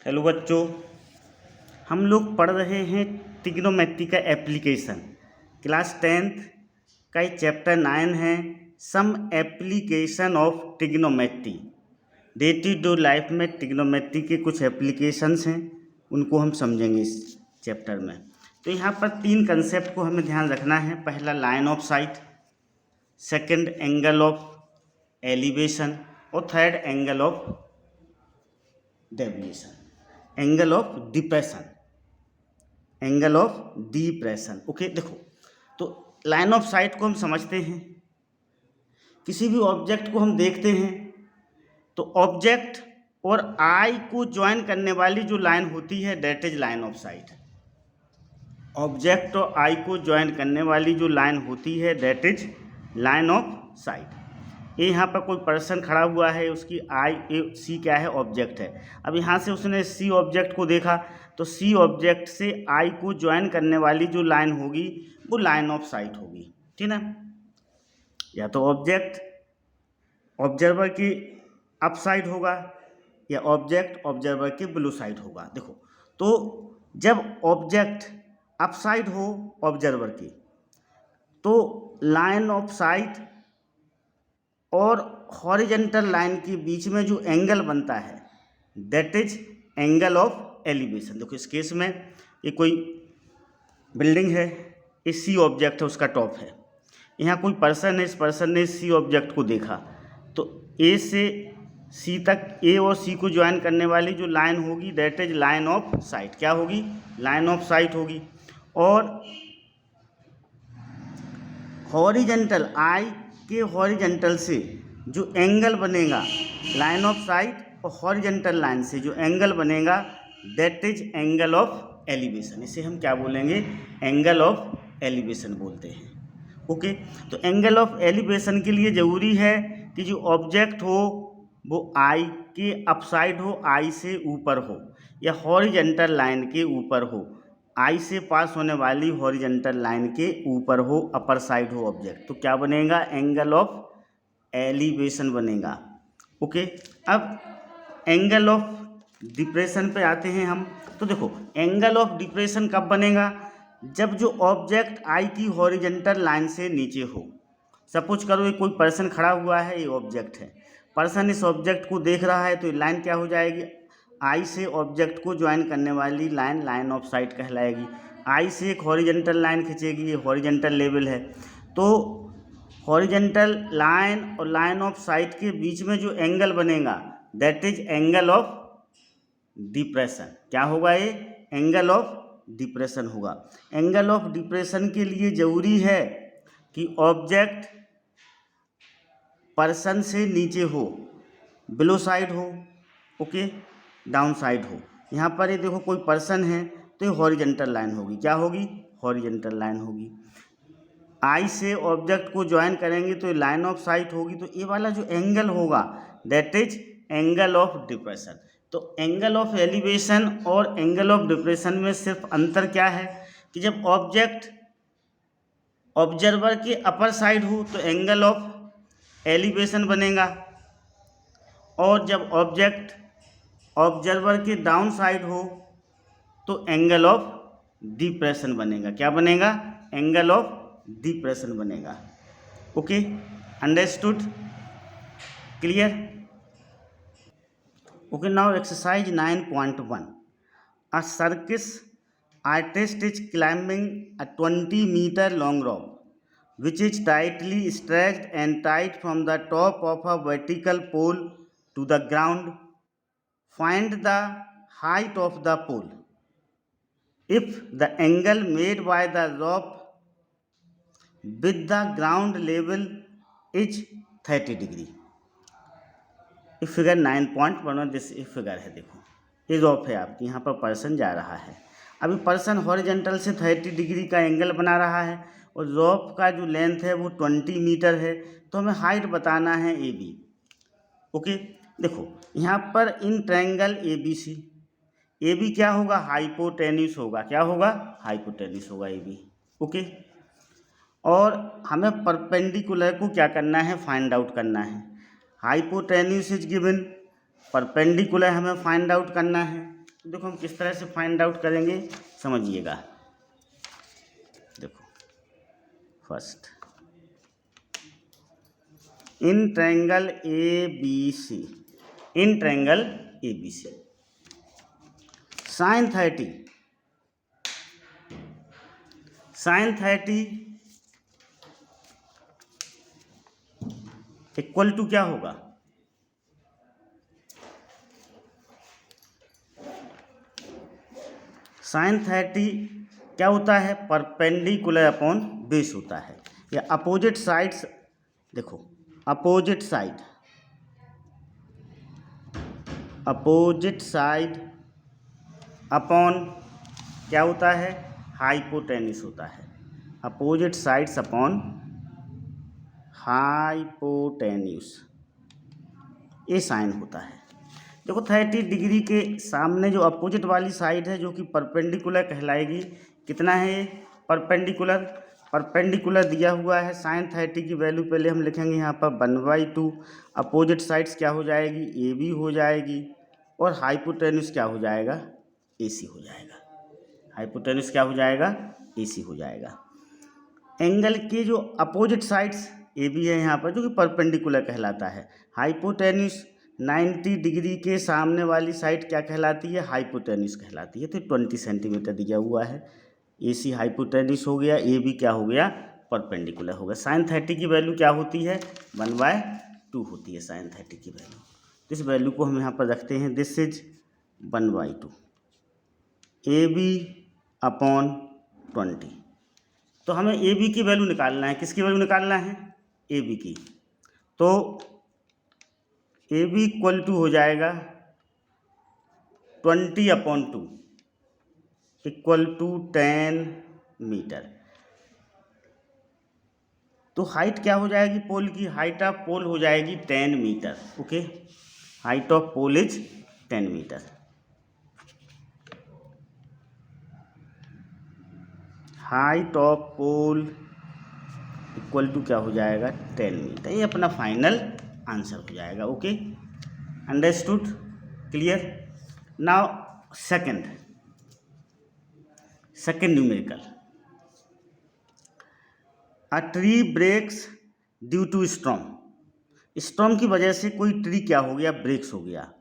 Hello बच्चों, हम लोग पढ़ रहे हैं ट्रिग्नोमेट्री का एप्लीकेशन। क्लास 10th का ये चैप्टर 9 है, some application of trigonometry. Day to day life में ट्रिग्नोमेट्री के कुछ एप्लीकेशंस हैं, उनको हम समझेंगे इस चैप्टर में। तो यहाँ पर 3 कंसेप्ट को हमें ध्यान रखना है। पहला line of sight, second angle of elevation और third angle of deviation, angle of depression, angle of depression. Okay, देखो तो लाइन ऑफ साइट को हम समझते हैं। किसी भी ऑब्जेक्ट को हम देखते हैं तो ऑब्जेक्ट और आई को ज्वाइन करने वाली जो लाइन होती है that is line of site. Object और आई को ज्वाइन करने वाली जो लाइन होती है that is line of site. ये यहाँ पर कोई पर्सन खड़ा हुआ है, उसकी आई ए सी क्या है, ऑब्जेक्ट है। अब यहाँ से उसने सी ऑब्जेक्ट को देखा तो सी ऑब्जेक्ट से आई को ज्वाइन करने वाली जो लाइन होगी वो लाइन ऑफ साइट होगी, ठीक ना। या तो ऑब्जेक्ट ऑब्जर्वर की अप साइड होगा या ऑब्जेक्ट ऑब्जर्वर के ब्लू साइड होगा। देखो तो जब ऑब्जेक्ट अप साइड हो ऑब्जर्वर की तो लाइन ऑफ साइट और हॉरिजेंटल लाइन के बीच में जो एंगल बनता है that is angle of elevation. देखो इस केस में ये कोई बिल्डिंग है, ये सी ऑब्जेक्ट है, उसका टॉप है। यहाँ कोई पर्सन है, इस पर्सन ने सी ऑब्जेक्ट को देखा तो ए से सी तक, ए और सी को ज्वाइन करने वाली जो लाइन होगी that is line of site. क्या होगी? लाइन ऑफ साइट होगी। और हॉरिजेंटल आई के हॉरिजेंटल से जो एंगल बनेगा लाइन ऑफ साइट और हॉरिजेंटल लाइन से जो एंगल बनेगा that is angle of elevation. इसे हम क्या बोलेंगे? एंगल ऑफ एलिवेशन बोलते हैं। ओके, तो एंगल ऑफ एलिवेशन के लिए ज़रूरी है कि जो ऑब्जेक्ट हो वो आई के अपसाइड हो, आई से ऊपर हो या हॉरिजेंटल लाइन के ऊपर हो, आई से पास होने वाली हॉरिजेंटल लाइन के ऊपर हो, अपर साइड हो ऑब्जेक्ट, तो क्या बनेगा? एंगल ऑफ एलिवेशन बनेगा। ओके, अब एंगल ऑफ डिप्रेशन पे आते हैं हम। तो देखो एंगल ऑफ डिप्रेशन कब बनेगा? जब जो ऑब्जेक्ट आई की हॉरिजेंटल लाइन से नीचे हो। सपोज करो ये कोई पर्सन खड़ा हुआ है, ये ऑब्जेक्ट है, पर्सन इस ऑब्जेक्ट को देख रहा है तो ये लाइन क्या हो जाएगी? आई से ऑब्जेक्ट को ज्वाइन करने वाली लाइन लाइन ऑफ साइट कहलाएगी। आई से एक हॉरिजेंटल लाइन खींचेगी, ये हॉरिजेंटल लेवल है, तो हॉरिजेंटल लाइन और लाइन ऑफ साइट के बीच में जो एंगल बनेगा that is angle of depression. क्या होगा? ये एंगल ऑफ डिप्रेशन होगा। एंगल ऑफ डिप्रेशन के लिए ज़रूरी है कि ऑब्जेक्ट पर्सन से नीचे हो, बिलो साइड हो, ओके, डाउन साइड हो। यहाँ पर ये देखो कोई पर्सन है तो ये हॉरिजेंटल लाइन होगी। क्या होगी? हॉरिजेंटल लाइन होगी। आई से ऑब्जेक्ट को ज्वाइन करेंगे तो ये लाइन ऑफ साइट होगी, तो ये वाला जो एंगल होगा that is angle of depression. तो एंगल ऑफ एलिवेशन और एंगल ऑफ डिप्रेशन में सिर्फ अंतर क्या है कि जब ऑब्जेक्ट ऑब्जर्वर के अपर साइड हो तो एंगल ऑफ एलिवेशन बनेगा, और जब ऑब्जेक्ट ऑब्जर्वर के डाउन साइड हो तो एंगल ऑफ डिप्रेशन बनेगा। क्या बनेगा? एंगल ऑफ डिप्रेशन बनेगा। Okay, understood? Clear? Okay, now exercise 9.1। A circus artist is climbing a 20-meter long rope which is tightly stretched and tied from the top of a vertical pole to the ground. Find the height of the pole if the angle made by the rope with the ground level is 30 degree. ये figure 9.1 this figure है। देखो ये रोप है आपकी, यहाँ पर person जा रहा है। अभी पर्सन हॉरिजेंटल से 30 डिग्री का एंगल बना रहा है और रोप का जो लेंथ है वो 20 मीटर है, तो हमें हाइट बताना है ए बी। ओके, देखो यहाँ पर in triangle A B C, A B क्या होगा? हाइपोटेन्यूस होगा। क्या होगा? हाइपोटेन्यूस होगा ए बी। ओके, और हमें परपेंडिकुलर को क्या करना है? फाइंड आउट करना है। हाइपोटेन्यूस इज गिवन, परपेंडिकुलर हमें फाइंड आउट करना है। तो देखो हम किस तरह से फाइंड आउट करेंगे समझिएगा। देखो first in triangle A B C, in triangle A B C sine 30 equal to क्या होगा, साइन 30 क्या होता है, परपेंडिकुलर अपॉन बेस होता है, या अपोजिट साइड्स। देखो अपोजिट साइड अपॉन क्या होता है, हाइपोटेन्यूस होता है, अपोजिट साइड्स अपॉन हाइपोटेन्यूस, ये साइन होता है। देखो 30 डिग्री के सामने जो अपोजिट वाली साइड है जो कि परपेंडिकुलर कहलाएगी, कितना है ये परपेंडिकुलर दिया हुआ है। साइन 30 की वैल्यू पहले हम लिखेंगे यहाँ पर 1/2, अपोजिट साइड्स क्या हो जाएगी, ए बी हो जाएगी, और हाइपोटेन्यूस क्या हो जाएगा, ए सी हो जाएगा, हाइपोटेन्यूस क्या हो जाएगा, ए सी हो जाएगा। एंगल के जो अपोजिट साइड्स ए बी है यहाँ पर जो कि परपेंडिकुलर कहलाता है, हाइपोटेन्यूस 90 डिग्री के सामने वाली साइड क्या कहलाती है, हाइपोटेन्यूस कहलाती है। तो 20 सेंटीमीटर दिया हुआ है, ए सी हाइपोटेन्यूस हो गया, ए बी क्या हो गया, परपेंडिकुलर हो गया। साइन 30 की वैल्यू क्या होती है, 1/2 होती है साइन 30 की वैल्यू। तो इस वैल्यू को हम यहाँ पर रखते हैं, this is 1/2 A B upon 20। तो हमें ए बी की वैल्यू निकालना है, किसकी वैल्यू निकालना है, ए बी की। तो ए बी इक्वल टू हो जाएगा 20/2 इक्वल टू 10 मीटर। तो हाइट क्या हो जाएगी पोल की, हाइट ऑफ पोल हो जाएगी 10 metre. Okay, height of pole is 10 metre. Height of pole equal to क्या हो जाएगा, 10 मीटर। ये अपना फाइनल आंसर हो जाएगा। Okay, understood, clear. Now second numerical, a tree breaks due to storm की वजह से कोई ट्री क्या हो गया, ब्रेक्स हो गया,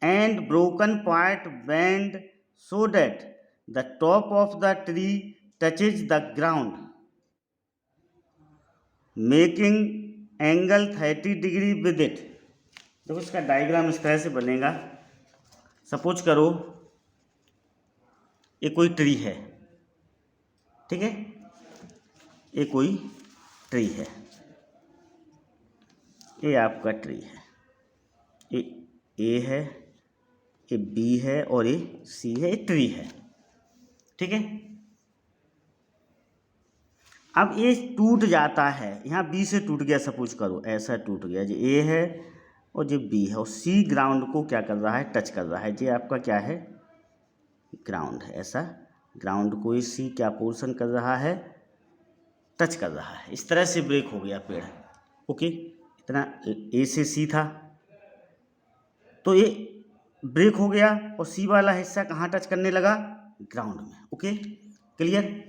and broken part bend so that the top of the tree touches the ground making angle 30 degree with it. देखो इसका डायग्राम इस तरह से बनेगा। सपोज करो ये कोई ट्री है, ठीक है, ये कोई ट्री है, ये आपका ट्री है, ये ए है, ये बी है और ये सी है, ये ट्री है, ठीक है। अब ये टूट जाता है, यहाँ बी से टूट गया, सपोज करो ऐसा टूट गया, जो ए है और जो बी है, और सी ग्राउंड को क्या कर रहा है, टच कर रहा है। ये आपका क्या है, ग्राउंड है, ऐसा ग्राउंड को सी क्या पोर्शन कर रहा है, टच कर रहा है। इस तरह से ब्रेक हो गया पेड़। ओके, इतना ए से सी था, तो ये ब्रेक हो गया और सी वाला हिस्सा कहाँ टच करने लगा, ग्राउंड में। Okay, clear.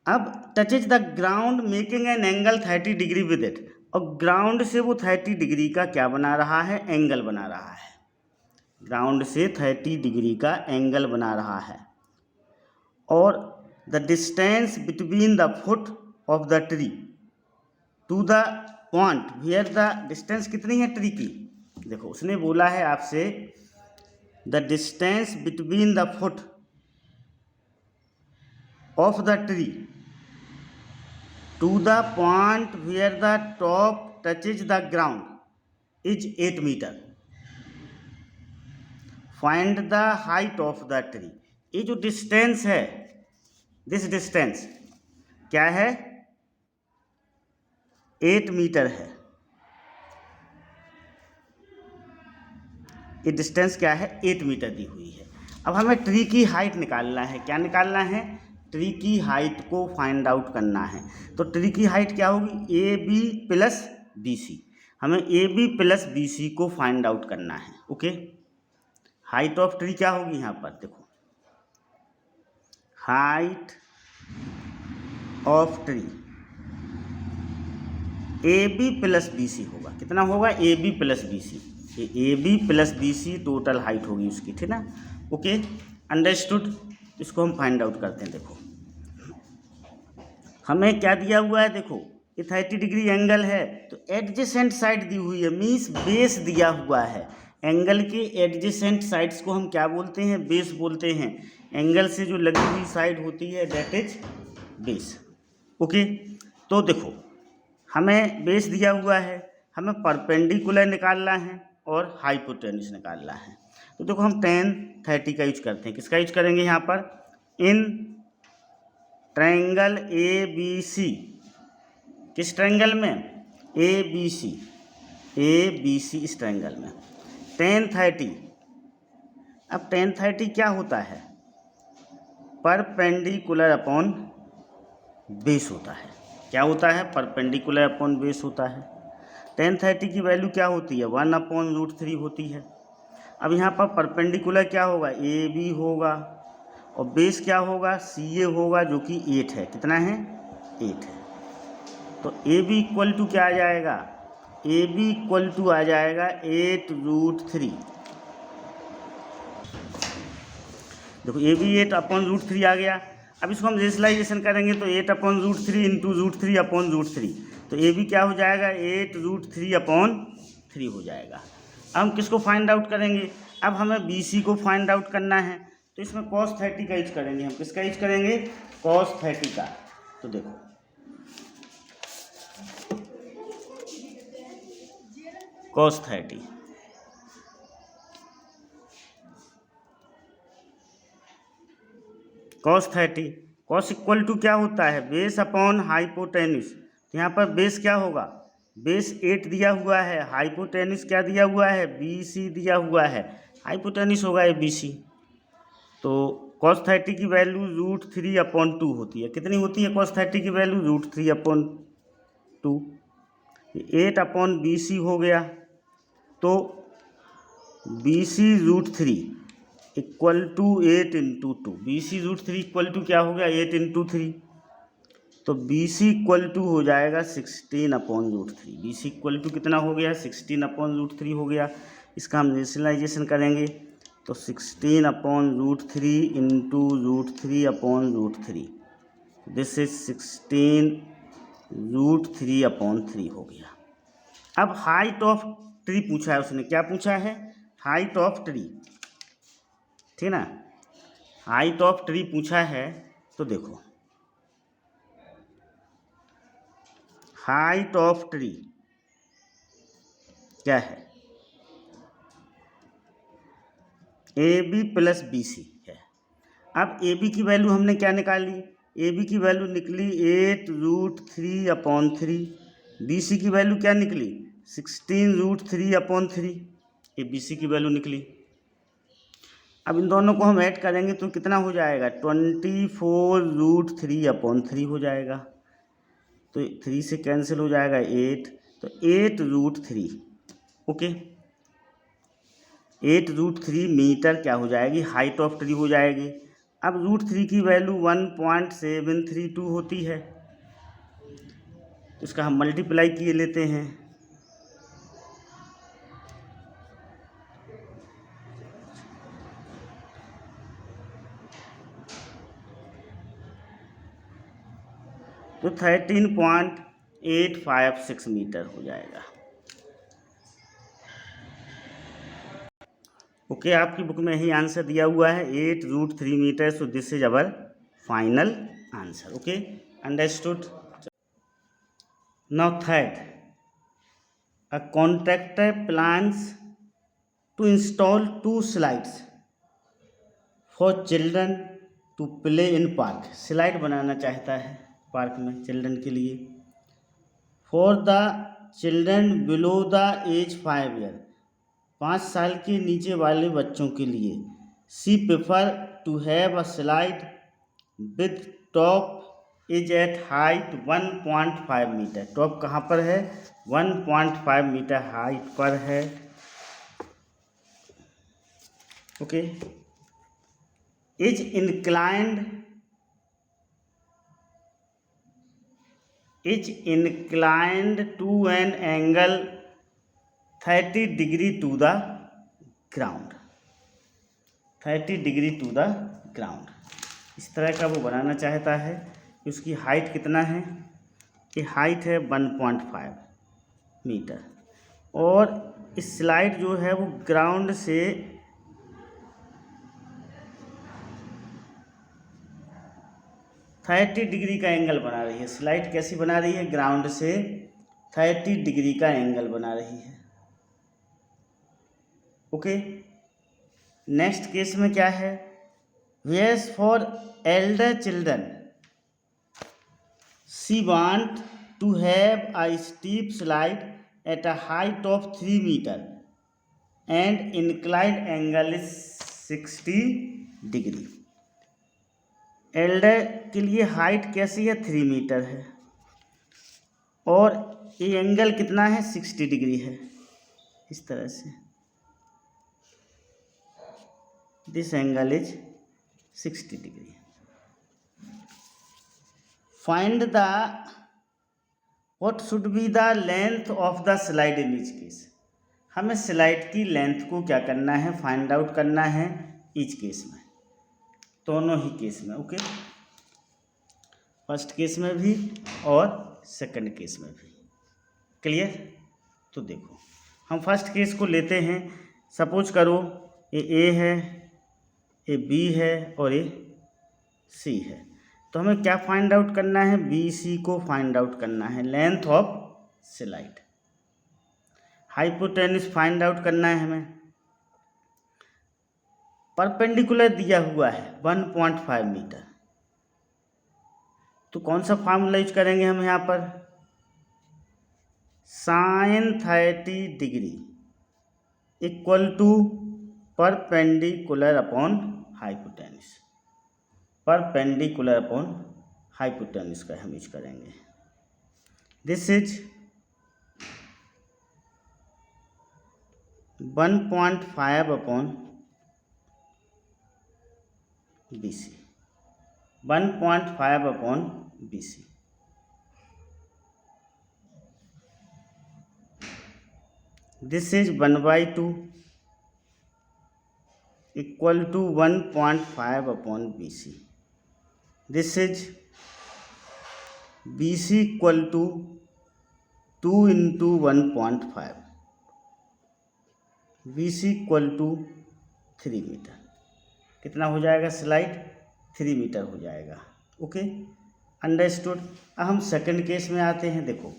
अब touches the ground making an angle 30 degree with it, और ग्राउंड से वो 30 डिग्री का क्या बना रहा है, एंगल बना रहा है। ग्राउंड से 30 डिग्री का एंगल बना रहा है। और the distance between the foot of the tree to the point where the distance कितनी है ट्री की। देखो उसने बोला है आपसे the distance between the foot of the tree to the point where the top touches the ground is 8 metre. Find the height of the tree. ये जो डिस्टेंस है, दिस डिस्टेंस क्या है, 8 मीटर है। ये डिस्टेंस क्या है, 8 मीटर दी हुई है। अब हमें ट्री की हाइट निकालना है। क्या निकालना है, ट्री की हाइट को फाइंड आउट करना है। तो ट्री की हाइट क्या होगी, A B plus B C. हमें A B plus B C को फाइंड आउट करना है। ओके, हाइट ऑफ ट्री क्या होगी यहाँ पर, देखो height of tree A B plus B C होगा। कितना होगा, A B plus B C, A B plus B C total height होगी उसकी, ठीक ना। Okay, understood. इसको हम फाइंड आउट करते हैं। देखो हमें क्या दिया हुआ है, देखो ये 30 डिग्री एंगल है, तो एडजेसेंट साइड दी हुई है, मीन्स बेस दिया हुआ है। एंगल के एडजेसेंट साइड्स को हम क्या बोलते हैं, बेस बोलते हैं। एंगल से जो लगी हुई साइड होती है दैट इज बेस। ओके, तो देखो हमें बेस दिया हुआ है, हमें परपेंडिकुलर निकालना है और हाइपोटेन्यूस निकालना है। तो देखो हम tan 30 का यूज करते हैं। किसका यूज करेंगे यहाँ पर, इन ट्रायंगल ए बी सी। किस ट्रायंगल में, ए बी सी, ए बी सी इस ट्रायंगल में tan 30। अब tan 30 क्या होता है, परपेंडिकुलर अपॉन बेस होता है। क्या होता है, परपेंडिकुलर अपॉन बेस होता है। tan 30 की वैल्यू क्या होती है, 1/√3 होती है। अब यहाँ पर परपेंडिकुलर क्या होगा, ए बी होगा, और बेस क्या होगा, सी ए होगा, जो कि 8 है। कितना है, 8 है। तो ए बी इक्वल टू क्या आ जाएगा, ए बी इक्वल टू आ जाएगा 8√3। देखो ए बी 8/√3 आ गया। अब इसको हम रेशनलाइजेशन करेंगे तो 8/√3 इंटू √3/√3, तो ए बी क्या हो जाएगा, 8√3/3 हो जाएगा। अब हम किसको फाइंड आउट करेंगे, अब हमें बी सी को फाइंड आउट करना है, तो इसमें cos 30 का यूज करेंगे। हम किसका यूज करेंगे, cos 30 का। तो देखो cos 30, cos 30, cos equal to क्या होता है, बेस अपॉन हाइपोटेन्यूस। तो यहाँ पर बेस क्या होगा, बेस 8 दिया हुआ है, हाइपोटेन्यूस क्या दिया हुआ है, बी सी दिया हुआ है, हाइपोटेन्यूस होगा ए बी सी। तो cos 30 की वैल्यू √3/2 होती है। कितनी होती है cos 30 की वैल्यू, √3/2। 8/BC हो गया, तो BC √3 equal to 8 into 2। BC √3 equal to क्या हो गया, 8 इंटू 3, तो BC इक्वल टू हो जाएगा 16/√3। BC इक्वल टू कितना हो गया, 16/√3 हो गया। इसका हम रेशनलाइजेशन करेंगे तो 16/√3 इंटू √3/√3, दिस इज 16√3/3 हो गया। अब हाइट ऑफ ट्री पूछा है उसने, क्या पूछा है, हाइट ऑफ ट्री, ठीक ना, हाइट ऑफ ट्री पूछा है। तो देखो हाइट ऑफ ट्री क्या है, A B plus B C है। अब ए बी की वैल्यू हमने क्या निकाली, ए बी की वैल्यू निकली 8√3/3, बी सी की वैल्यू क्या निकली 16√3/3, ए बी सी की वैल्यू निकली। अब इन दोनों को हम ऐड करेंगे तो कितना हो जाएगा, 24√3/3 हो जाएगा। तो 3 से कैंसिल हो जाएगा 8, तो 8√3, ओके 8√3 मीटर क्या हो जाएगी, हाइट ऑफ ट्री हो जाएगी। अब √3 की वैल्यू 1.732 होती है, तो इसका हम मल्टीप्लाई किए लेते हैं। तो 13.856 मीटर हो जाएगा। ओके, आपकी बुक में ही आंसर दिया हुआ है 8√3 metre. So this is our final answer. Okay, understood. Now third, a contractor plans to install 2 slides for children to play in park. Slide बनाना चाहता है पार्क में चिल्ड्रन के लिए, for the children below the age 5 year, 5 साल के नीचे वाले बच्चों के लिए। She prefer to have a slide with top is at height 1.5 metre. Top कहाँ पर है, 1.5 मीटर हाइट पर है। Okay, is inclined to an angle 30 degree to the ground, 30 degree to the ground. इस तरह का वो बनाना चाहता है कि उसकी हाइट कितना है, ये हाइट है 1.5 मीटर, और इस स्लाइड जो है वो ग्राउंड से 30 डिग्री का एंगल बना रही है। स्लाइड कैसी बना रही है, ग्राउंड से 30 डिग्री का एंगल बना रही है। ओके, नेक्स्ट केस में क्या है, where's for elder children she want to have a steep slide at a height of 3 metre and inclined angle is 60 degree. Elder के लिए हाइट कैसी है, 3 मीटर है, और ये एंगल कितना है, 60 डिग्री है। इस तरह से this angle is 60 degree. Find the what should be the length of the slide in each case. हमें स्लाइड की लेंथ को क्या करना है, फाइंड आउट करना है ईच केस में, दोनों ही केस में। ओके, फर्स्ट केस में भी और सेकंड केस में भी। क्लियर? तो देखो, हम फर्स्ट केस को लेते हैं। सपोज करो ये ए है, ये बी है और ये सी है। तो हमें क्या फाइंड आउट करना है, बी सी को फाइंड आउट करना है, length of slide. Hypotenuse find out करना है हमें। परपेंडिकुलर दिया हुआ है 1.5 मीटर, तो कौन सा फार्मूला यूज करेंगे हम यहाँ पर, sine 30 degree equal to perpendicular upon hypotenuse, perpendicular upon hypotenuse का हम यूज करेंगे। This is 1.5 upon BC, 1.5 upon BC। This is 1/2 equal to 1.5 upon BC। This is BC equal to 2 into 1.5, BC equal to 3 metre. कितना हो जाएगा, slide 3 metre हो जाएगा। Okay, understood. अब हम सेकंड केस में आते हैं। देखो,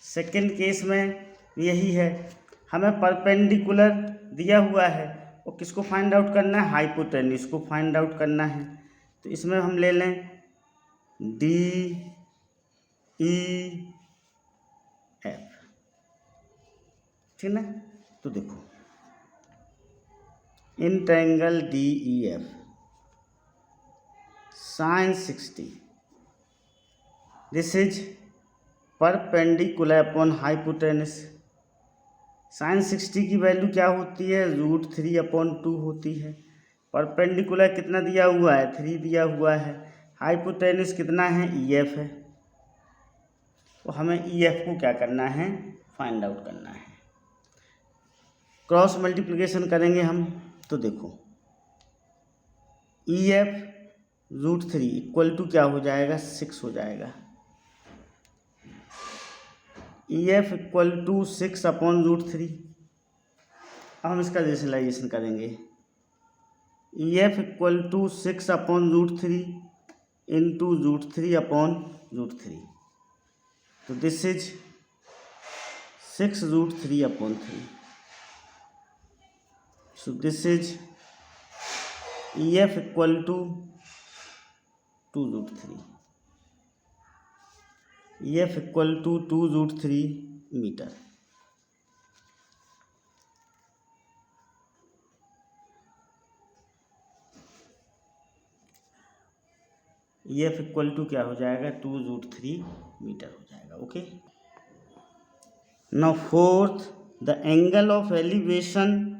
सेकंड केस में यही है, हमें परपेंडिकुलर दिया हुआ है और किसको फाइंड आउट करना है, हाइपोटेन्यूज को फाइंड आउट करना है। तो इसमें हम ले लें DEF, ठीक ना। तो देखो, in triangle DEF sine 60, this is perpendicular upon hypotenuse. Sine 60 की वैल्यू क्या होती है, √3/2 होती है। परपेंडिकुलर कितना दिया हुआ है, 3 दिया हुआ है। हाइपोटेन्यूज कितना है, EF है। तो हमें EF को क्या करना है, फाइंड आउट करना है। क्रॉस मल्टीप्लिकेशन करेंगे हम। तो देखो, EF √3 इक्वल टू क्या हो जाएगा, 6 हो जाएगा। EF equal to 6 upon √3। अब हम इसका रेशनलाइजेशन करेंगे। EF equal to 6 upon √3 into √3 upon √3। तो this is 6 √3 upon 3। So this is EF equal to 2√3, EF equal to 2√3 metre. EF equal to क्या हो जाएगा, 2√3 मीटर हो जाएगा। Okay, now fourth, the angle of elevation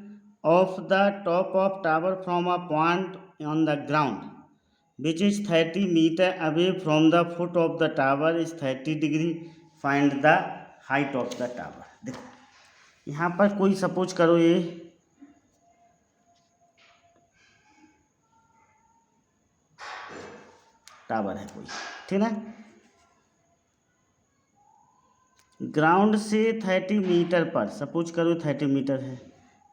of the top of tower from a point on the ground which is 30 metre away from the foot of the tower is 30 degree, find the height of the tower. देखो यहाँ पर कोई suppose करो ये tower है कोई, ठीक है, ग्राउंड से 30 मीटर पर, सपोज करो 30 मीटर है,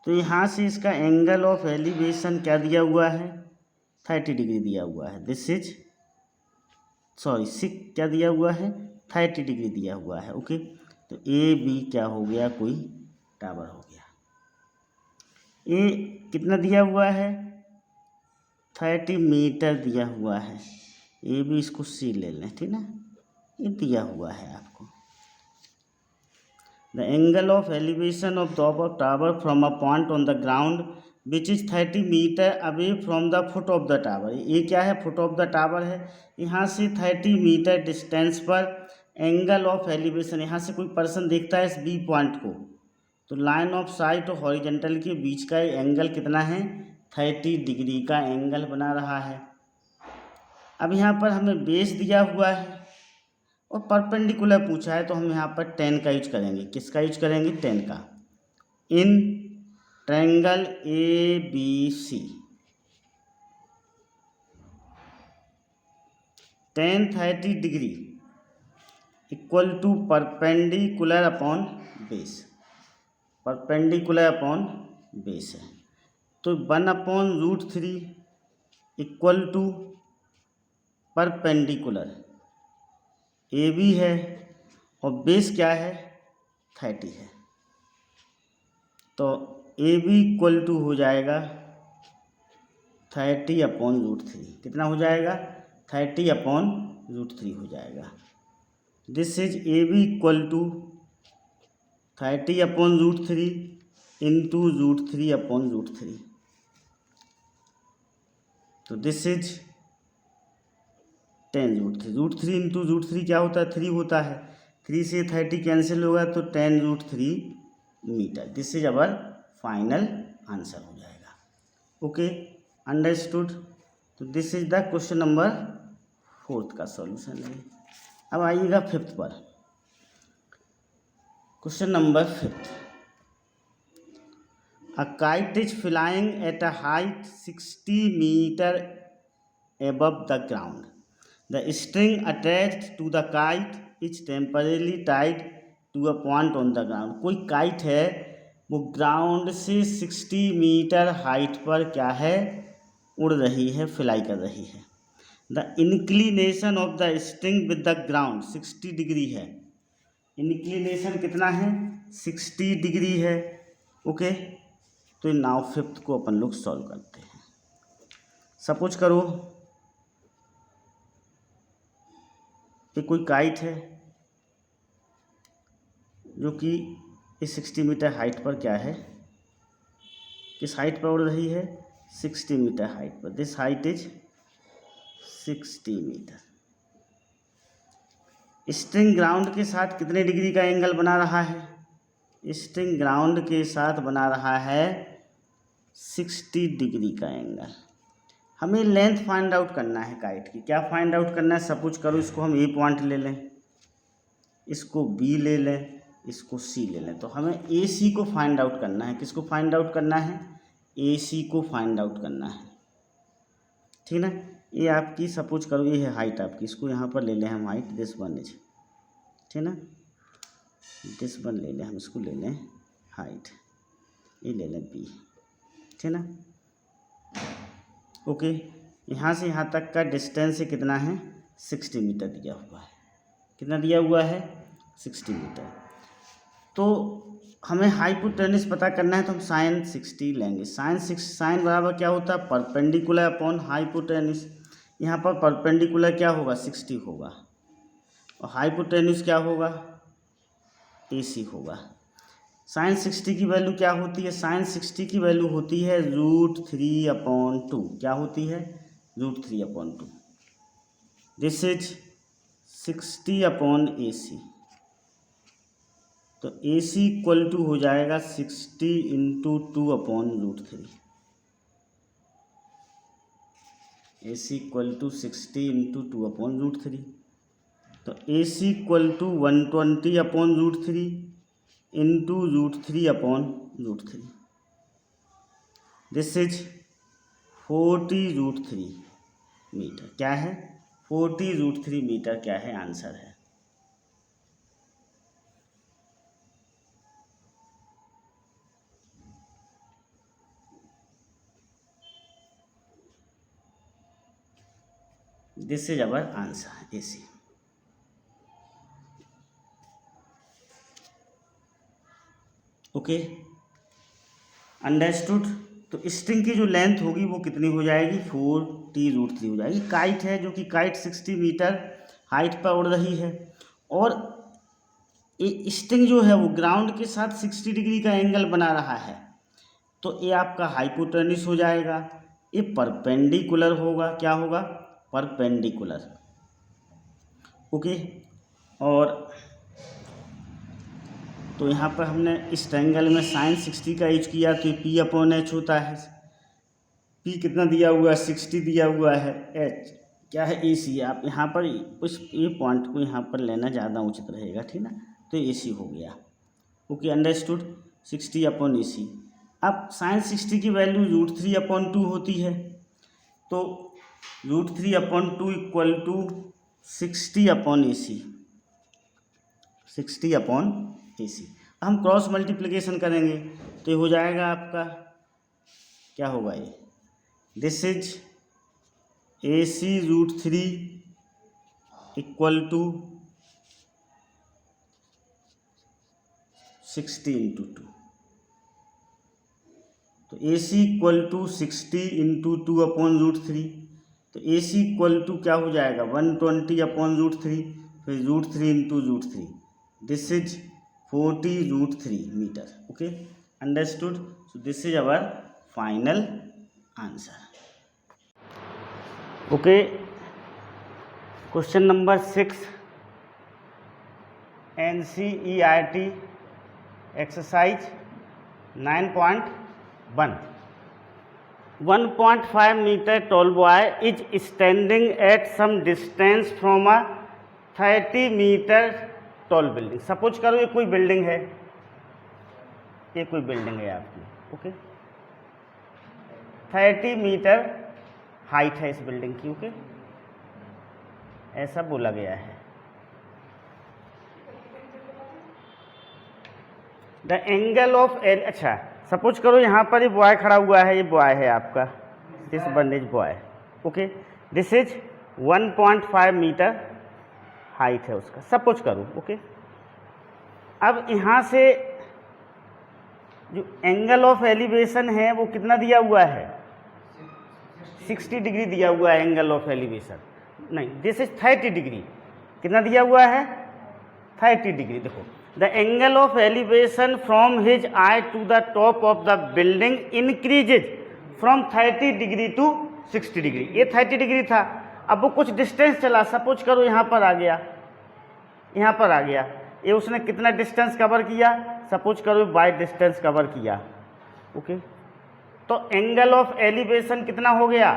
तो यहाँ से इसका एंगल ऑफ एलिवेशन क्या दिया हुआ है, 30 डिग्री दिया हुआ है। दिस इज सॉरी सिक क्या दिया हुआ है, 30 डिग्री दिया हुआ है। ओके, तो ए बी क्या हो गया, कोई टावर हो गया। ए कितना दिया हुआ है, 30 मीटर दिया हुआ है। ए बी इसको सी ले लें, ठीक ना, ये दिया हुआ है आपको। The angle of elevation of top of tower from a point on the ground which is 30 metre away from the foot of the tower। ये क्या है, foot of the tower है। यहाँ से 30 मीटर डिस्टेंस पर एंगल ऑफ एलिवेशन, यहाँ से कोई पर्सन देखता है इस बी पॉइंट को, तो लाइन ऑफ साइट और हॉरिजेंटल के बीच का एंगल कितना है, 30 डिग्री का एंगल बना रहा है। अब यहाँ पर हमें बेस दिया हुआ है और परपेंडिकुलर पूछा है, तो हम यहाँ पर 10 का यूज करेंगे। किसका यूज करेंगे, 10 का। In triangle A B C 10 30 degree equal to perpendicular upon base, perpendicular upon base है, तो 1/√3 equal to perpendicular A B है और बेस क्या है, 30 है, तो ए बी इक्वल टू हो जाएगा 30/√3। कितना हो जाएगा, 30/√3 हो जाएगा। This is A B equal to 30/√3 into √3/√3, तो दिस इज 10√3। √3 इंटू √3 क्या होता है, 3 होता है, 3 से 30 कैंसिल होगा तो 10√3 metre. This is our final answer हो जाएगा। Okay, understood. तो this is the question number 4 का सॉल्यूशन है। अब आइएगा 5th पर। Question number 5, a kite is flying at a height 60 metre above the ground. The string attached to the kite is temporarily tied to a point on the ground। कोई kite है वो ground से 60 metre height पर क्या है, उड़ रही है, फ्लाई कर रही है। The inclination of the string with the ground 60 degree है। इंक्लिनेशन कितना है, 60 डिग्री है। ओके, तो नाउ 5th को अपन लोग सॉल्व करते हैं। सपोज करो ये कोई काइट है जो कि इस 60 मीटर हाइट पर क्या है, किस हाइट पर उड़ रही है, 60 मीटर हाइट पर। This height is 60 metre. String ground के साथ कितने डिग्री का एंगल बना रहा है, स्ट्रिंग ग्राउंड के साथ बना रहा है 60 डिग्री का एंगल। हमें लेंथ फाइंड आउट करना है काइट की। क्या फाइंड आउट करना है, सपोज करो इसको हम ए पॉइंट ले लें, इसको बी ले लें, इसको सी ले लें, तो हमें ए सी को फाइंड आउट करना है। किसको फाइंड आउट करना है, ए सी को फाइंड आउट करना है, ठीक ना। ये आपकी सपोज करो ये है हाइट आपकी, इसको यहाँ पर ले लें हम हाइट, दिस वन इज, ठीक ना, दिस वन ले लें हम, इसको ले लें हाइट, ये ले लें बी, ठीक ना। ओके, यहाँ से यहाँ तक का डिस्टेंस कितना है, 60 मीटर दिया हुआ है। कितना दिया हुआ है, 60 मीटर। तो हमें हाइपोटेनस पता करना है, तो हम साइन 60 लेंगे। साइन बराबर क्या होता है, परपेंडिकुलर अपॉन हाइपोटेनस। यहाँ पर परपेंडिकुलर क्या होगा, 60 होगा, और हाइपोटेनस क्या होगा, AC होगा। साइन 60 की वैल्यू क्या होती है, साइन 60 की वैल्यू होती है √3/2। क्या होती है, √3/2। This is 60/AC। तो ए सी इक्वल टू हो जाएगा 60 into 2/√3। A C equal to 60 into 2/√3। तो A C equal to 120/√3 into √3/√3। This is 40√3 metre. क्या है? 40√3 मीटर क्या है? आंसर है। This is our answer, AC। Okay, understood. तो स्ट्रिंग की जो लेंथ होगी वो कितनी हो जाएगी? 40√3 हो जाएगी। काइट है, जो कि काइट 60 मीटर हाइट पर उड़ रही है, और ये स्ट्रिंग जो है वो ग्राउंड के साथ 60 डिग्री का एंगल बना रहा है। तो ये आपका हाइपोटेन्यूस हो जाएगा, ये परपेंडिकुलर होगा। क्या होगा? परपेंडिकुलर। ओके, और तो यहाँ पर हमने इस ट्रायंगल में sin 60 का यूज किया, तो P/H होता है। P कितना दिया हुआ है? 60 दिया हुआ है। H क्या है? AC। आप यहाँ पर उस ये पॉइंट को यहाँ पर लेना ज़्यादा उचित रहेगा, ठीक ना। तो AC हो गया। Okay, understood. 60/AC। अब sin 60 की वैल्यू √3/2 होती है, तो √3/2 इक्वल टू 60/AC। 60/AC। हम क्रॉस मल्टीप्लिकेशन करेंगे तो ये हो जाएगा आपका, क्या होगा ये? This is AC √3 equal to 60 into 2। तो AC इक्वल टू 60 इंटू 2/√3। तो AC इक्वल टू क्या हो जाएगा? 120/√3, फिर √3 into √3। This is 40√3 metre. Okay, understood. So this is our final answer. Okay, question number 6, NCERT exercise 9.1। 1.5 meter tall boy is standing at some distance from a 30 meter tall building। Suppose करो ये कोई building है, ये कोई building है आपकी। Okay, 30 metre height है इस बिल्डिंग की। ओके, ऐसा बोला गया है। द एंगल ऑफ अच्छा, सपोज करो यहाँ पर ये बॉय खड़ा हुआ है, ये बॉय है आपका, this one is boy. Okay, this is 1.5 metre height है उसका, सपोज करो। ओके, अब यहाँ से जो एंगल ऑफ एलिवेशन है वो कितना दिया हुआ है? 60 डिग्री दिया हुआ है एंगल ऑफ एलिवेशन। नहीं, दिस इज 30 डिग्री। कितना दिया हुआ है? 30 डिग्री। देखो, the angle of elevation from his eye to the top of the building increases from 30 degree to 60 degree. ये 30 डिग्री था, अब वो कुछ डिस्टेंस चला, सपोज करो यहाँ पर आ गया, यहाँ पर आ गया। ये उसने कितना डिस्टेंस कवर किया? सपोज करो बाय डिस्टेंस कवर किया। ओके, तो एंगल ऑफ एलिवेशन कितना हो गया?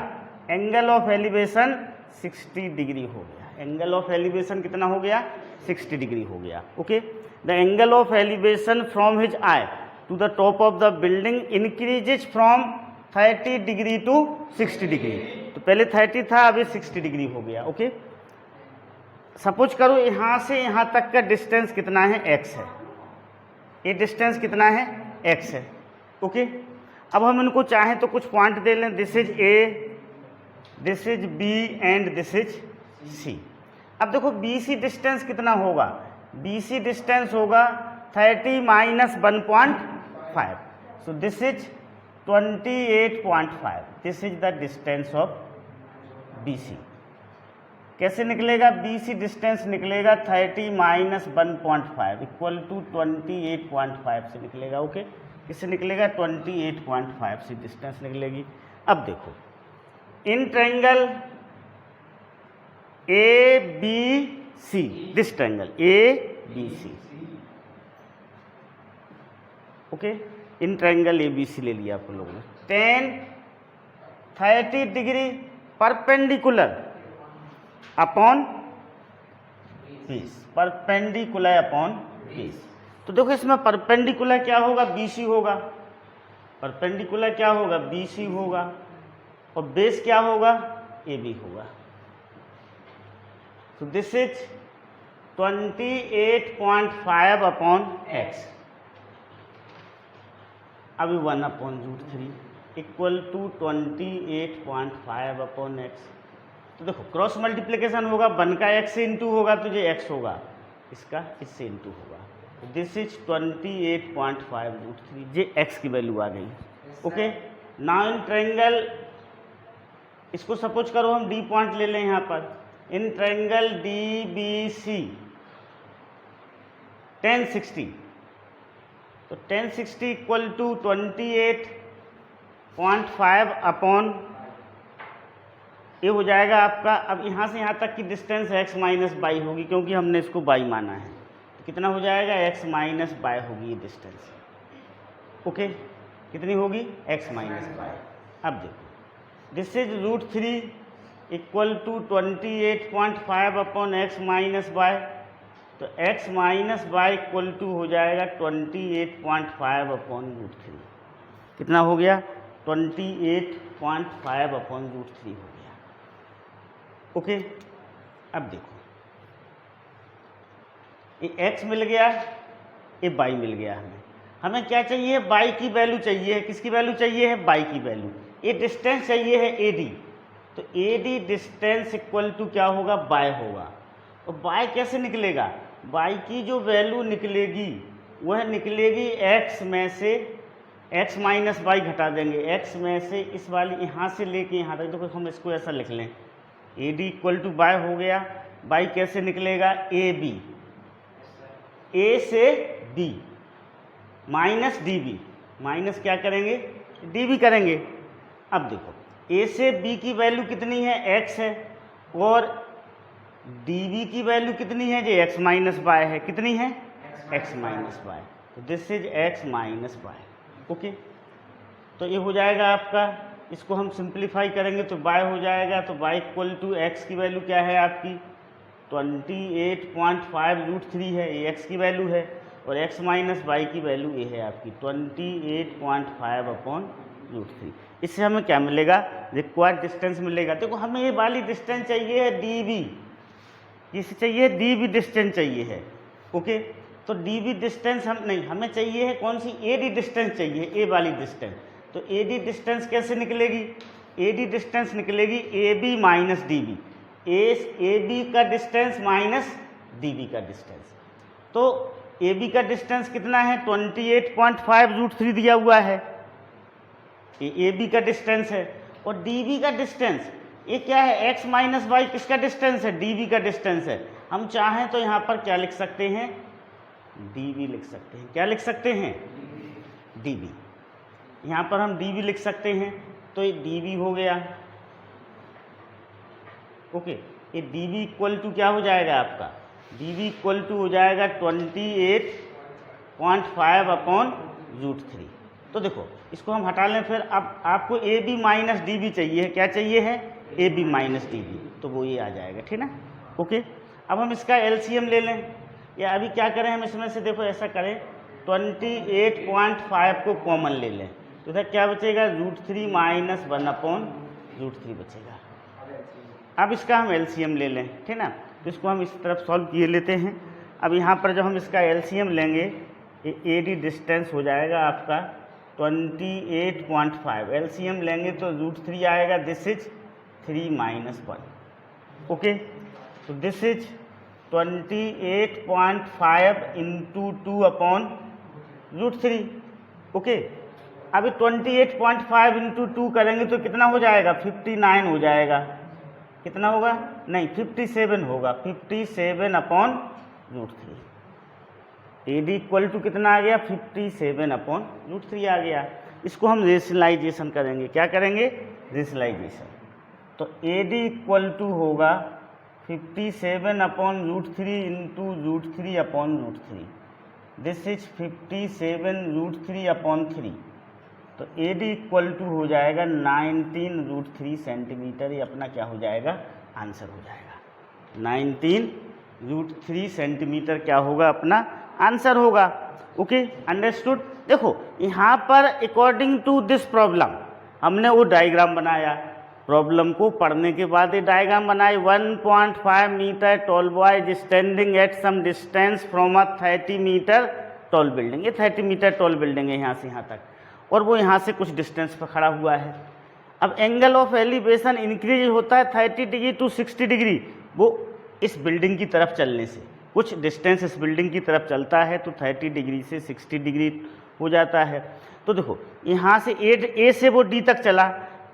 एंगल ऑफ एलिवेशन 60 डिग्री हो गया। एंगल ऑफ एलिवेशन कितना हो गया? 60 डिग्री हो गया। Okay, the angle of elevation from his eye to the top of the building increases from 30 degree to 60 degree. तो पहले 30 था, अभी 60 डिग्री हो गया। ओके, सपोज करो यहाँ से यहाँ तक का डिस्टेंस कितना है? x है। ये डिस्टेंस कितना है? x है। ओके, अब हम इनको चाहें तो कुछ पॉइंट दे लें, this is A, this is B and this is C। अब देखो BC डिस्टेंस कितना होगा? BC डिस्टेंस होगा 30 minus 1.5, so this is 28.5। This is the distance of BC। कैसे निकलेगा? BC डिस्टेंस निकलेगा 30 माइनस 1.5 इक्वल टू 28.5 से निकलेगा। ओके, किससे निकलेगा? 28.5 से डिस्टेंस निकलेगी। अब देखो, in triangle ABC, this triangle ABC, okay, in triangle ABC ले लिया आप लोगों ने। tan 30 degree perpendicular upon 20, perpendicular upon 20। तो देखो इसमें परपेंडिकुलर क्या होगा, BC होगा, परपेंडिकुलर क्या होगा, BC होगा, और बेस क्या होगा, AB होगा। तो दिस इज 28.5 अपॉन x, अभी 1/√3 इक्वल टू 28.5 अपॉन x। तो देखो क्रॉस मल्टीप्लिकेशन होगा, 1 का x से इंटू होगा तो ये x होगा, इसका इससे इंटू होगा। दिस इज 28.5√3, ये x की वैल्यू आ गई। ओके, नाउ इन ट्रायंगल, इसको सपोज करो हम D पॉइंट ले लें यहाँ पर, इन ट्रायंगल DBC tan 60, तो tan 60 इक्वल टू 28.5 अपॉन, ये हो जाएगा आपका, अब यहाँ से यहाँ तक की डिस्टेंस x माइनस बाई होगी क्योंकि हमने इसको बाई माना है, तो कितना हो जाएगा, x माइनस बाई होगी ये डिस्टेंस। ओके, कितनी होगी, x माइनस बाई। अब देखो this is √3 equal to 28.5 upon x minus by, तो x minus by equal to हो जाएगा 28.5 अपॉन √3। कितना हो गया, 28.5 अपॉन √3 हो गया। ओके, अब देखो ये x मिल गया, ये y मिल गया, हमें क्या चाहिए, y की वैल्यू चाहिए, किसकी वैल्यू चाहिए है, y की वैल्यू। ये डिस्टेंस चाहिए है AD, तो AD डिस्टेंस इक्वल टू क्या होगा, y होगा। और y कैसे निकलेगा, y की जो वैल्यू निकलेगी वह निकलेगी x में से, x माइनस y घटा देंगे, x में से इस वाली यहाँ से लेके यहाँ तक, देखो हम इसको ऐसा लिख लें, AD इक्वल टू y हो गया। y कैसे निकलेगा, AB, A से B माइनस DB, माइनस क्या करेंगे, DB करेंगे। अब देखो A से B की वैल्यू कितनी है, x है, और DB की वैल्यू कितनी है, जो x माइनस बाय है, कितनी है, x माइनस बाय, तो this is x minus by. Okay, तो ये हो जाएगा आपका, इसको हम सिंप्लीफाई करेंगे तो y हो जाएगा, तो y इक्वल टू x की वैल्यू क्या है आपकी, 28.5√3 है, ये x की वैल्यू है, और x माइनस y की वैल्यू ये है आपकी 28.5 अपॉन √3। इससे हमें क्या मिलेगा, रिक्वायर्ड डिस्टेंस मिलेगा। देखो हमें ये वाली डिस्टेंस चाहिए है DB, किसे चाहिए, DB डिस्टेंस चाहिए है। ओके, तो DB डिस्टेंस हम नहीं, हमें चाहिए है कौन सी, AD डिस्टेंस चाहिए, ए वाली डिस्टेंस। तो AD डिस्टेंस कैसे निकलेगी, AD डिस्टेंस निकलेगी AB माइनस DB, AB का डिस्टेंस माइनस DB का डिस्टेंस। तो AB का डिस्टेंस कितना है, 28.5√3 दिया हुआ है, ये AB का डिस्टेंस है, और DB का डिस्टेंस ये क्या है, x माइनस वाई, किसका डिस्टेंस है, DB का डिस्टेंस है। हम चाहें तो यहाँ पर क्या लिख सकते हैं, DB लिख सकते हैं, क्या लिख सकते हैं, DB, यहाँ पर हम DB लिख सकते हैं, तो ये DB हो गया। ओके, ये DB इक्वल टू क्या हो जाएगा आपका, DB इक्वल टू हो जाएगा 28.5 अपॉन √3। तो देखो इसको हम हटा लें, फिर अब आपको AB माइनस DB चाहिए, क्या चाहिए है, AB माइनस DB, तो वो ये आ जाएगा, ठीक ना। ओके, अब हम इसका LCM ले लें, या अभी क्या करें हम इसमें से, देखो ऐसा करें 28.5 को कॉमन ले लें, तो इधर क्या बचेगा, √3 माइनस 1 अपॉन √3 बचेगा। अब इसका हम LCM ले लें, ठीक ना, तो इसको हम इस तरफ सॉल्व किए लेते हैं। अब यहाँ पर जब हम इसका LCM लेंगे, ये AD डिस्टेंस हो जाएगा आपका 28.5, LCM लेंगे तो √3 आएगा, दिस इज 3 माइनस 1। ओके, तो this is 28.5 into 2 upon √3। Okay, अभी 28.5 इंटू 2 करेंगे तो कितना हो जाएगा, 59 हो जाएगा, कितना होगा, नहीं 57 होगा, 57 अपॉन √3। AD इक्वल टू कितना आ गया, 57 अपॉन √3 आ गया। इसको हम रेशनलाइजेशन करेंगे, क्या करेंगे, रेशनलाइजेशन, तो AD इक्वल टू होगा 57 upon √3 into √3 upon √3, this is 57√3/3, तो AD इक्वल टू हो जाएगा 19√3 सेंटीमीटर। ये अपना क्या हो जाएगा, आंसर हो जाएगा। 19√3 सेंटीमीटर क्या होगा, अपना आंसर होगा। Okay, understood. देखो यहाँ पर अकॉर्डिंग टू दिस प्रॉब्लम हमने वो डायग्राम बनाया, प्रॉब्लम को पढ़ने के बाद ये डायग्राम बनाई। 1.5 metre tall boy is standing at some distance from a 30 metre tall building. ये 30 मीटर टॉल बिल्डिंग है यहाँ से यहाँ तक, और वो यहाँ से कुछ डिस्टेंस पर खड़ा हुआ है। अब एंगल ऑफ एलिवेशन इंक्रीज होता है 30 डिग्री टू 60 डिग्री, वो इस बिल्डिंग की तरफ चलने से, कुछ डिस्टेंस इस बिल्डिंग की तरफ चलता है तो 30 डिग्री से 60 डिग्री हो जाता है। तो देखो यहाँ से ए से वो डी तक चला,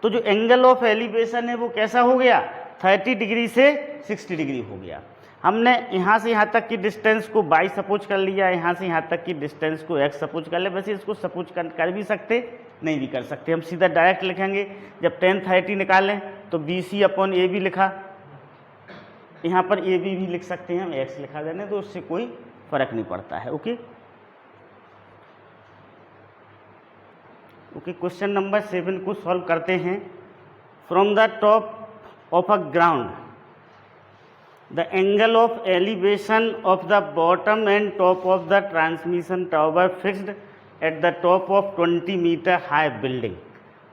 तो जो एंगल ऑफ एलिवेशन है वो कैसा हो गया, 30 डिग्री से 60 डिग्री हो गया। हमने यहाँ से यहाँ तक की डिस्टेंस को y सपोज कर लिया, यहाँ से यहाँ तक की डिस्टेंस को x सपोज कर लिया। वैसे इसको सपोज कर भी सकते, नहीं भी कर सकते, हम सीधा डायरेक्ट लिखेंगे। जब tan 30 निकालें तो BC/AB लिखा, यहाँ पर AB भी लिख सकते हैं, हम x लिखा देने तो उससे कोई फर्क नहीं पड़ता है। ओके ओके, क्वेश्चन नंबर 7 को सॉल्व करते हैं। From the top of a ground the angle of elevation of the bottom and top of the transmission tower fixed at the top of 20 metre high building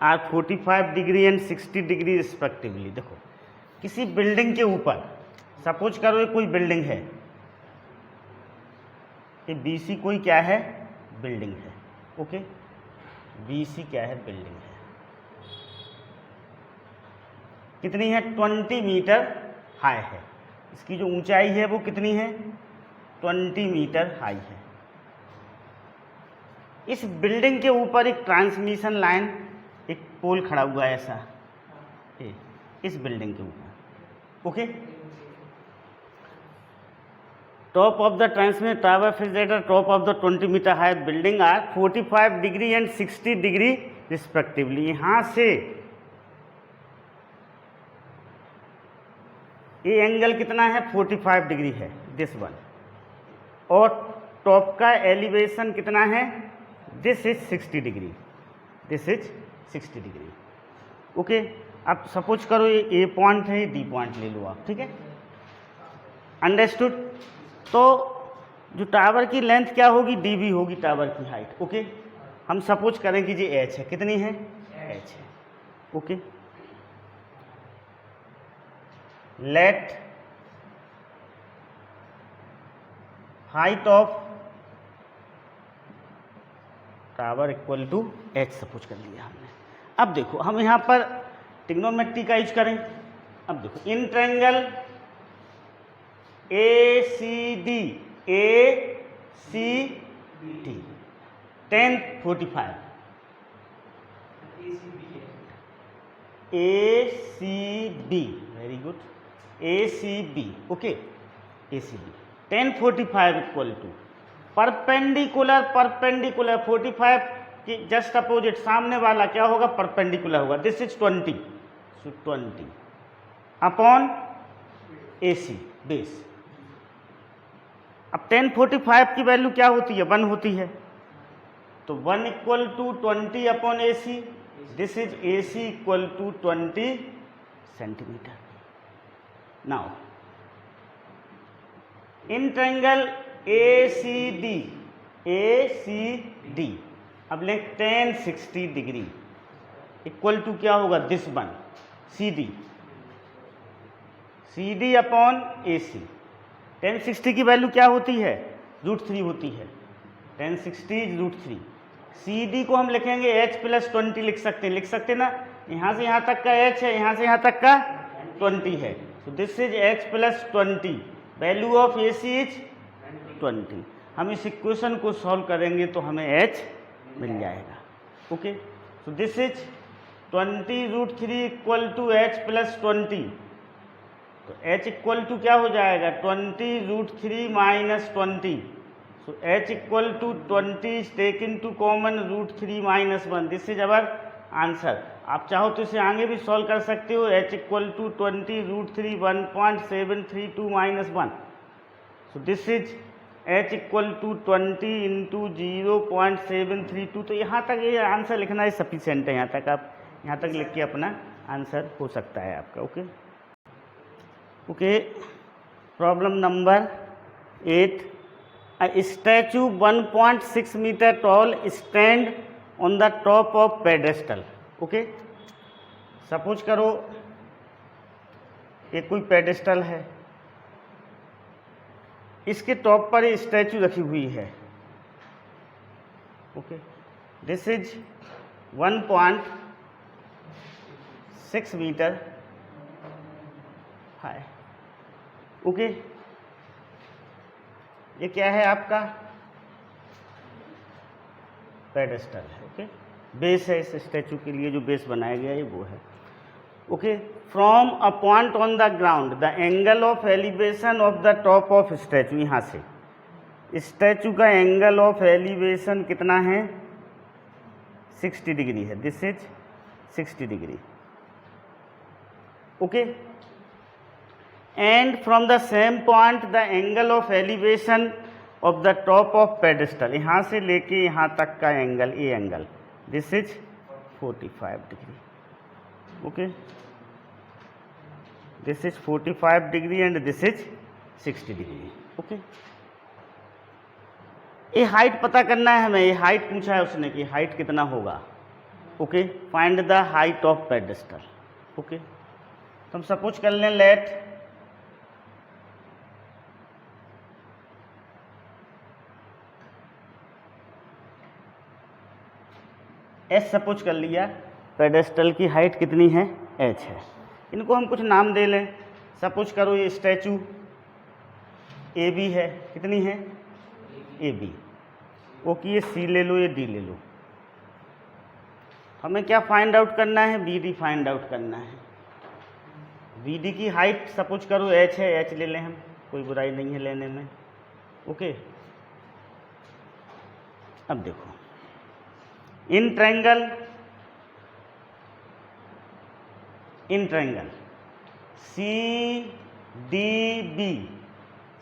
are 45 degree and 60 degree respectively. देखो किसी building के ऊपर, suppose करो ये कोई building है, ये BC कोई क्या है, बिल्डिंग है। ओके, BC क्या है, बिल्डिंग है। कितनी है, 20 मीटर हाई है। इसकी जो ऊंचाई है वो कितनी है, 20 मीटर हाई है। इस बिल्डिंग के ऊपर एक ट्रांसमिशन लाइन, एक पोल खड़ा हुआ है ऐसा, इस बिल्डिंग के ऊपर। Okay, top of the transmission tower fixed at the top of the 20 metre high building are 45 degree and 60 degree respectively. यहाँ से ये एंगल कितना है, 45 डिग्री है, दिस वन, और टॉप का एलिवेशन कितना है, this is 60 degree, this is 60 degree. Okay, अब सपोज करो ये ए पॉइंट है, ये डी पॉइंट ले लो आप, ठीक है, अंडरस्टूड। तो जो टावर की लेंथ क्या होगी, डी भी होगी टावर की हाइट। ओके, हम सपोज करें कि ये एच है, कितनी है, एच है। Okay, let height of tower equal to H suppose कर लिया हमने। अब देखो हम यहाँ पर ट्रिग्नोमेट्री का यूज करें। अब देखो in triangle ACD tan 45 ACB, very good, ACB। Okay, ACB tan 45 equal to perpendicular 45 की जस्ट अपोजिट सामने वाला क्या होगा, परपेंडिकुलर होगा, this is 20, so 20 upon AC base. अब tan 45 की वैल्यू क्या होती है, 1 होती है, तो 1 equal to 20 upon AC, this is AC equal to 20 centimetre. Now in triangle ACD अब लें tan 60 डिग्री इक्वल टू क्या होगा, this one CD upon AC। tan 60 की वैल्यू क्या होती है, √3 होती है, tan 60 √3। CD को हम लिखेंगे H + 20 लिख सकते ना, यहाँ से यहाँ तक का H है, यहाँ से यहाँ तक का 20 है, तो this is H + 20, value of AC is 20। हम इस इक्वेशन को सॉल्व करेंगे तो हमें H मिल जाएगा। Okay, so this is 20√3 equal to H + 20, तो H इक्वल टू क्या हो जाएगा, 20√3 - 20, so H equal to 20 taken to common √3 - 1, this is our answer. आप चाहो तो इसे आगे भी सॉल्व कर सकते हो, H equal to 20√3 1.732 - 1, so this is h equal to 20 into 0.732। तो यहाँ तक ये आंसर लिखना है सफिशेंट है, यहाँ तक आप यहाँ तक लिख के अपना आंसर हो सकता है आपका। Okay okay. Problem number 8, a statue 1.6 meter tall stand on the top of pedestal। Okay, suppose करो ये कोई पेडेस्टल है, इसके टॉप पर ये स्टैचू रखी हुई है। Okay, this is 1.6 metre high. Okay, ये क्या है आपका पेडेस्टल है। ओके, बेस है इस स्टैचू के लिए, जो बेस बनाया गया है वो है। Okay, from a point on the ground the angle of elevation of the top of statute, यहाँ से स्टैचू का एंगल ऑफ एलिवेशन कितना है 60 डिग्री है। This is 60 degree. Okay, and from the same point the angle of elevation of the top of pedestal, यहाँ से लेके यहाँ तक का एंगल, ये angle this is 45 degree. Okay, this is 45 degree and this is 60 degree. Okay, ये height पता करना है हमें, ये हाइट पूछा है उसने कि हाइट कितना होगा। Okay, find the height of pedestal. Okay, तो हम सपोज कर लें लेट एस सपोज कर लिया, पेडेस्टल की हाइट कितनी है एच है। इनको हम कुछ नाम दे लें, सपोज करो ये स्टैचू ए बी है, कितनी है ए बी। ओके, ये सी ले लो, ये डी ले लो। हमें क्या फाइंड आउट करना है, बी डी फाइंड आउट करना है। बी डी की हाइट सपोज करो एच है, एच ले लें हम, कोई बुराई नहीं है लेने में। ओके, अब देखो in triangle C D B,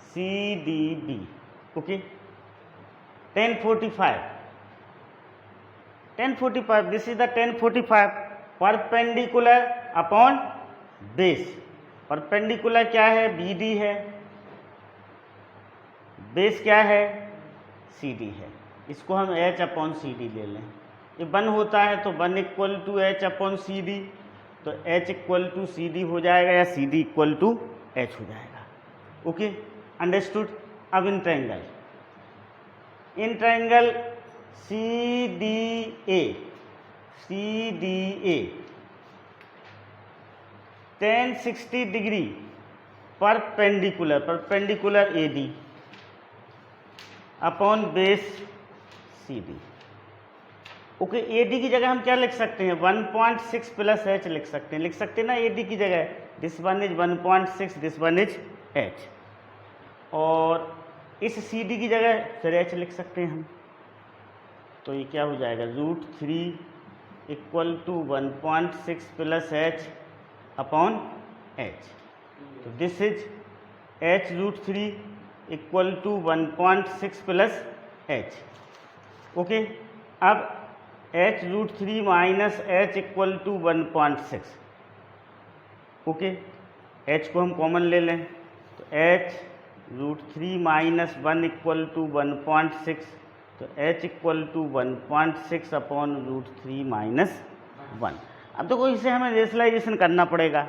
C D B. Okay, 1045, this is the 1045 perpendicular upon base. Perpendicular क्या है बी डी है, बेस क्या है सी डी है। इसको हम एच अपॉन सी डी ले लें, ये 1 होता है तो 1 equal to H upon C D, तो H equal to C D हो जाएगा या C D equal to H हो जाएगा। Okay, understood. अब in triangle C D A 1060 degree perpendicular A D upon base C D. Okay, A D की जगह हम क्या लिख सकते हैं 1.6 प्लस एच लिख सकते हैं ना ए डी की जगह। This one is 1.6, this one is H, और इस सी डी की जगह फिर एच लिख सकते हैं हम। तो ये क्या हो जाएगा √3 equal to 1.6 plus H upon H. तो this is H √3 equal to 1.6 plus H. Okay, अब H √3 minus H equal to 1.6। Okay, H को हम कॉमन ले लें, तो एच √3 माइनस 1 इक्वल टू 1.6, तो H equal to 1.6 upon √3 minus 1। अब देखो इसे हमें रेशनलाइजेशन करना पड़ेगा।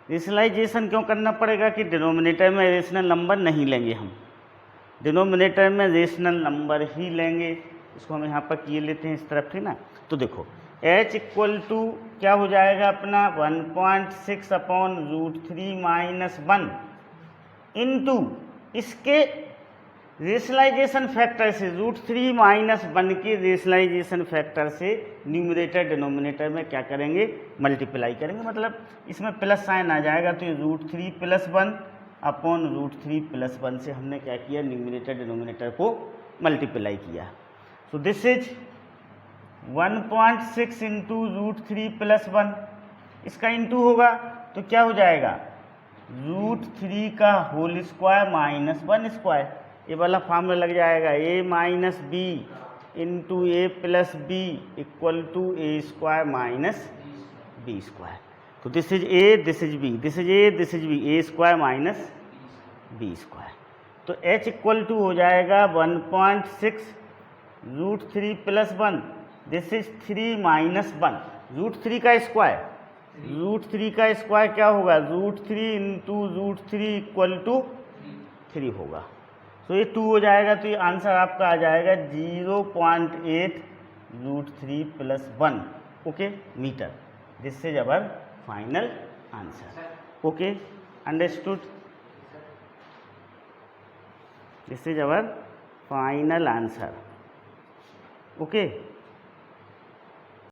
रेशनलाइजेशन क्यों करना पड़ेगा कि डिनोमिनेटर में रेशनल नंबर नहीं लेंगे, हम डिनोमिनेटर में रेशनल नंबर ही लेंगे। इसको हम यहाँ पर किए लेते हैं इस तरफ, ठीक ना। तो देखो h इक्वल टू क्या हो जाएगा अपना 1.6 अपॉन √3 माइनस 1 इंटू इसके रेशनलाइजेशन फैक्टर से √3 माइनस 1 के रेशनलाइजेशन फैक्टर से न्यूमरेटर डिनोमिनेटर में क्या करेंगे मल्टीप्लाई करेंगे, मतलब इसमें प्लस साइन आ जाएगा। तो ये √3 + 1 अपॉन √3 + 1 से हमने क्या किया न्यूमरेटर डिनोमिनेटर को मल्टीप्लाई किया। सो दिस इज 1.6 इंटू √3 + 1, इसका इंटू होगा तो क्या हो जाएगा √3 का होल स्क्वायर माइनस 1 स्क्वायर। ये वाला फॉर्मूला लग जाएगा a minus B into A plus B equal to A square minus B square. तो this is A, this is B, this is A, this is B, A square minus B square. तो h equal to हो जाएगा 1.6 root 3 plus 1, this is 3 minus 1, root 3 का square, root 3 का square क्या होगा, root 3 into root 3 equal to 3 होगा। तो ये 2 हो जाएगा, तो ये आंसर आपका आ जाएगा 0.8 root 3 plus 1 okay metre. This is our final answer. Okay, understood? This is our final answer. Okay.